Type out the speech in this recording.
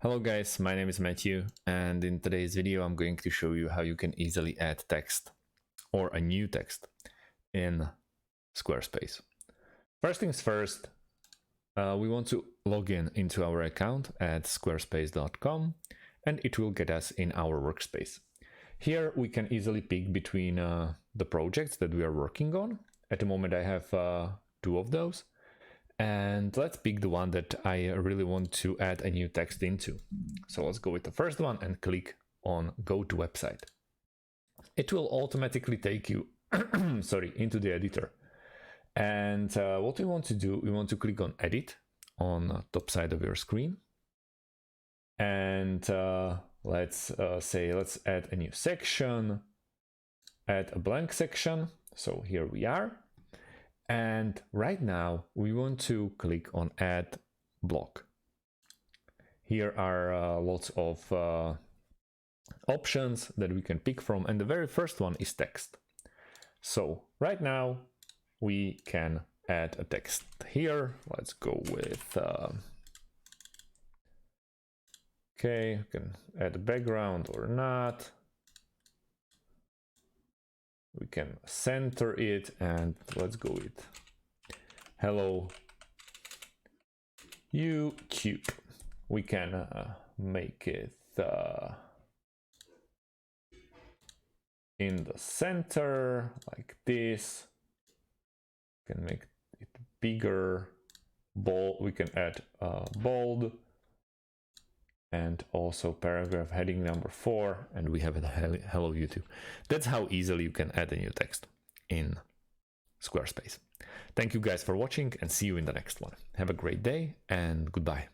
Hello guys, my name is Matthew, and in today's video I'm going to show you how you can easily add text or a new text in Squarespace. First things first, we want to log in into our account at squarespace.com and it will get us in our workspace. Here we can easily pick between the projects that we are working on. At the moment I have two of those. And let's pick the one that I really want to add a new text into. So let's go with the first one and click on Go to Website. It will automatically take you into the editor. And what we want to do, we want to click on Edit on the top side of your screen. And let's add a new section, add a blank section. So here we are. And right now we want to click on Add Block. Here are lots of options that we can pick from, and the very first one is text. So right now we can add a text here. Let's go with okay, you can add a background or not. We can center it and let's go with hello YouTube. We can make it in the center like this. We can make it bigger, bold. We can add bold and also paragraph heading number 4, and we have it hello YouTube. That's how easily you can add a new text in Squarespace. Thank you guys for watching and see you in the next one. Have a great day and goodbye.